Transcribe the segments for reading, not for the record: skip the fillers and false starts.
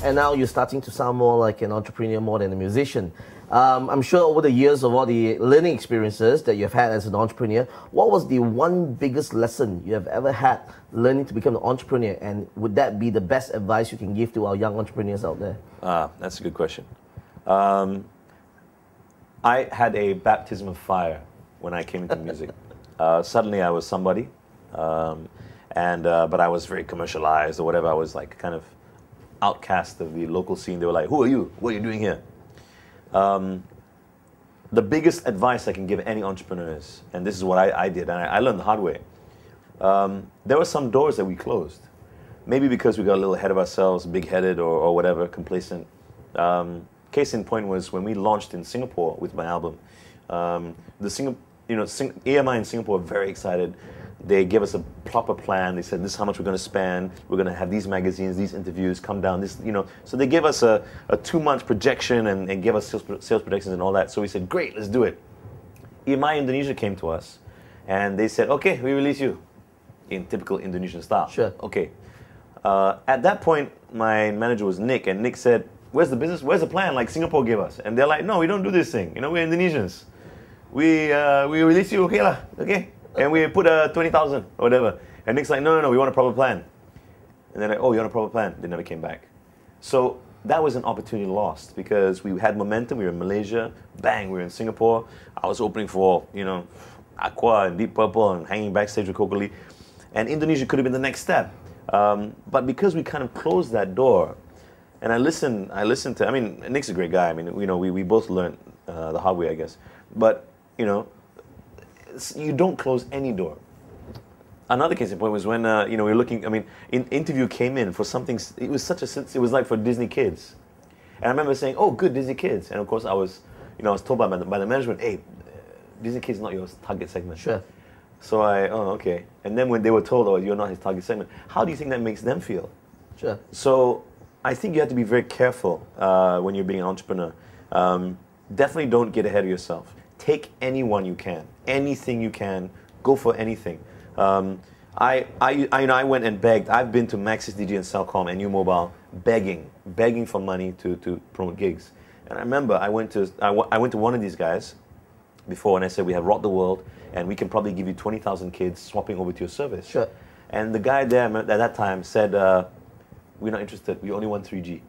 and now you're starting to sound more like an entrepreneur more than a musician. I'm sure over the years of all the learning experiences that you've had as an entrepreneur, what was the one biggest lesson you have ever had learning to become an entrepreneur? And would that be the best advice you can give to our young entrepreneurs out there? That's a good question. I had a baptism of fire when I came into music. Suddenly I was somebody, but I was very commercialized or whatever. I was like kind of outcast of the local scene. They were like, "Who are you? What are you doing here?" The biggest advice I can give any entrepreneur is, and this is what I did, and I learned the hard way. There were some doors that we closed. Maybe because we got a little ahead of ourselves, big-headed or whatever, complacent. Case in point was when we launched in Singapore with my album. EMI in Singapore were very excited. They gave us a proper plan. They said, this is how much we're going to spend. We're going to have these magazines, these interviews, come down. This, So they gave us a 2-month projection and gave us sales projections and all that. So we said, great, let's do it. EMI Indonesia came to us, and they said, okay, we release you in typical Indonesian style. Sure. Okay. At that point, my manager was Nick, and Nick said, where's the business? Where's the plan like Singapore gave us? And they're like, no, we don't do this thing. We're Indonesians. We release you, okay lah, okay? And we put 20,000 or whatever. And Nick's like, no, we want a proper plan. And they're like, oh, you want a proper plan? They never came back. So that was an opportunity lost because we had momentum. We were in Malaysia. Bang, we were in Singapore. I was opening for, Aqua and Deep Purple and hanging backstage with Coca-Cola. And Indonesia could have been the next step. But because we kind of closed that door, and I listened to, Nick's a great guy. We both learned the hard way, I guess. But, you don't close any door. Another case in point was when we were looking. Interview came in for something. It was like for Disney Kids, and I remember saying, "Oh, good Disney Kids." And of course, I was told by the management, "Hey, Disney Kids is not your target segment." Sure. So okay. And then when they were told, "Oh, you're not his target segment," how do you think that makes them feel? Sure. So I think you have to be very careful when you're being an entrepreneur. Definitely don't get ahead of yourself. Take anyone you can, anything you can, go for anything. I went and begged. I've been to Maxis DG and Cellcom and U Mobile begging for money to promote gigs. And I remember I went to one of these guys before and I said, we have rocked the world and we can probably give you 20,000 kids swapping over to your service. Sure. And the guy there at that time said, we're not interested. We only want 3G.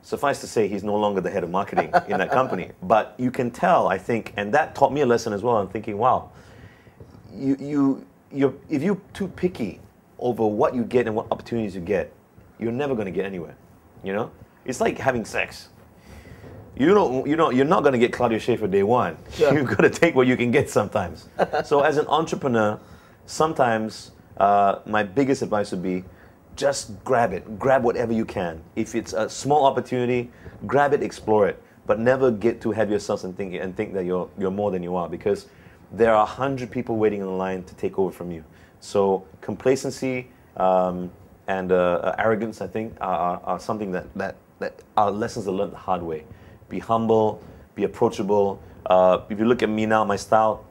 Suffice to say, he's no longer the head of marketing in that company. But you can tell, I think, and that taught me a lesson as well. I'm thinking, wow, if you're too picky over what you get and what opportunities you get, you're never going to get anywhere. It's like having sex. You're not going to get Claudia Schiffer day one. Sure. You've got to take what you can get sometimes. So as an entrepreneur, sometimes my biggest advice would be, just grab it. Grab whatever you can. If it's a small opportunity, grab it, explore it. But never get too heavy yourself and think that you're more than you are, because there are 100 people waiting in the line to take over from you. So complacency and arrogance, I think, are something that are lessons I learned the hard way. Be humble. Be approachable. If you look at me now, my style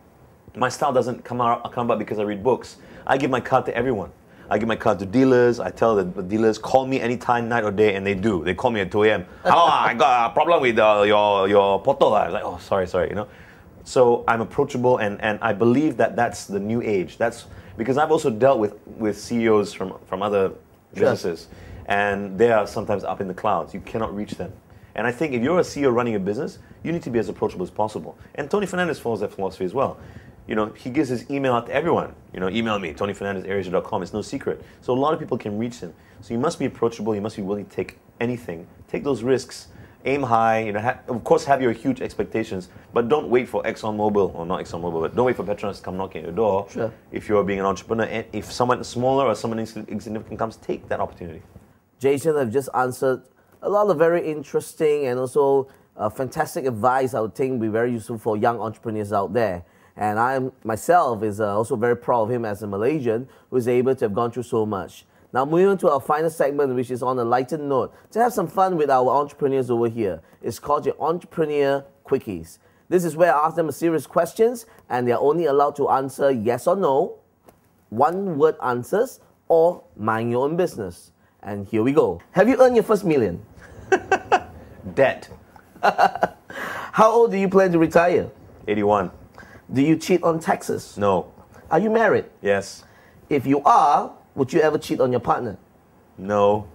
doesn't come about because I read books. I give my card to everyone. I give my card to dealers. I tell the dealers, call me anytime, night or day, and they do. They call me at 2 a.m. Oh, I got a problem with your portal. I was like, oh, sorry. So I'm approachable, and I believe that that's the new age. That's because I've also dealt with CEOs from other businesses, and they are sometimes up in the clouds. You cannot reach them. And I think if you're a CEO running a business, you need to be as approachable as possible. And Tony Fernandez follows that philosophy as well. He gives his email out to everyone. Email me, TonyFernandez@AirAsia.com. It's no secret. So a lot of people can reach him. So you must be approachable. You must be willing to take anything. Take those risks. Aim high. Of course, have your huge expectations, but don't wait for ExxonMobil, or not ExxonMobil, but don't wait for Petronas to come knocking at your door. Sure. If you're being an entrepreneur, and if someone smaller or someone insignificant comes, take that opportunity. Jason have just answered a lot of very interesting and also fantastic advice I would think would be very useful for young entrepreneurs out there. And I myself is also very proud of him as a Malaysian who is able to have gone through so much. Now moving on to our final segment, which is on a lighter note, to have some fun with our entrepreneurs over here. It's called your Entrepreneur Quickies. This is where I ask them a series of questions and they're only allowed to answer yes or no, one-word answers, or mind your own business. And here we go. Have you earned your first million? Debt. How old do you plan to retire? 81. Do you cheat on taxes? No. Are you married? Yes. If you are, would you ever cheat on your partner? No.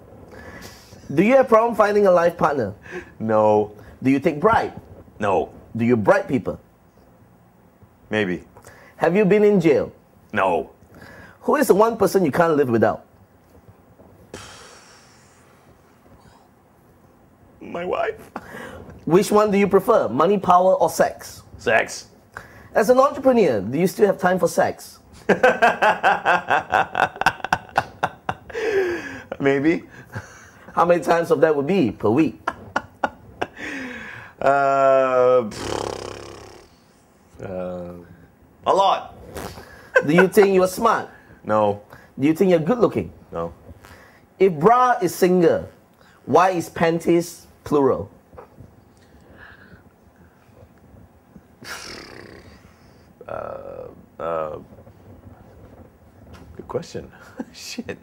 Do you have problem finding a life partner? No. Do you take bribe? No. Do you bribe people? Maybe. Have you been in jail? No. Who is the one person you can't live without? My wife. Which one do you prefer, money, power, or sex? Sex. As an entrepreneur, do you still have time for sex? Maybe. How many times of that would be per week? A lot. Do you think you are smart? No. Do you think you're good looking? No. If bra is single, why is panties plural? Good question. Shit.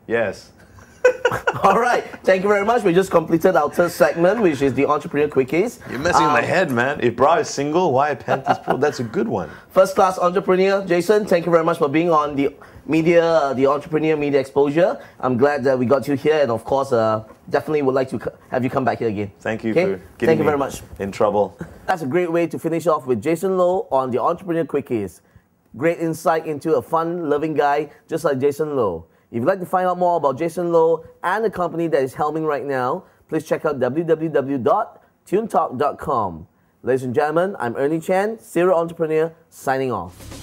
Yes. All right, thank you very much. We just completed our third segment, which is the Entrepreneur Quickies. You're messing with my head, man. If bra is single, why are panties pro? That's a good one. First class entrepreneur, Jason, thank you very much for being on the media, the Entrepreneur Media Exposure. I'm glad that we got you here, and of course, definitely would like to have you come back here again. Thank you Okay? for getting Thank you me very much. in trouble. That's a great way to finish off with Jason Lowe on the Entrepreneur Quickies. Great insight into a fun, loving guy just like Jason Lowe. If you'd like to find out more about Jason Lowe and the company that is helming right now, please check out www.tunetalk.com. Ladies and gentlemen, I'm Ernie Chen, serial entrepreneur, signing off.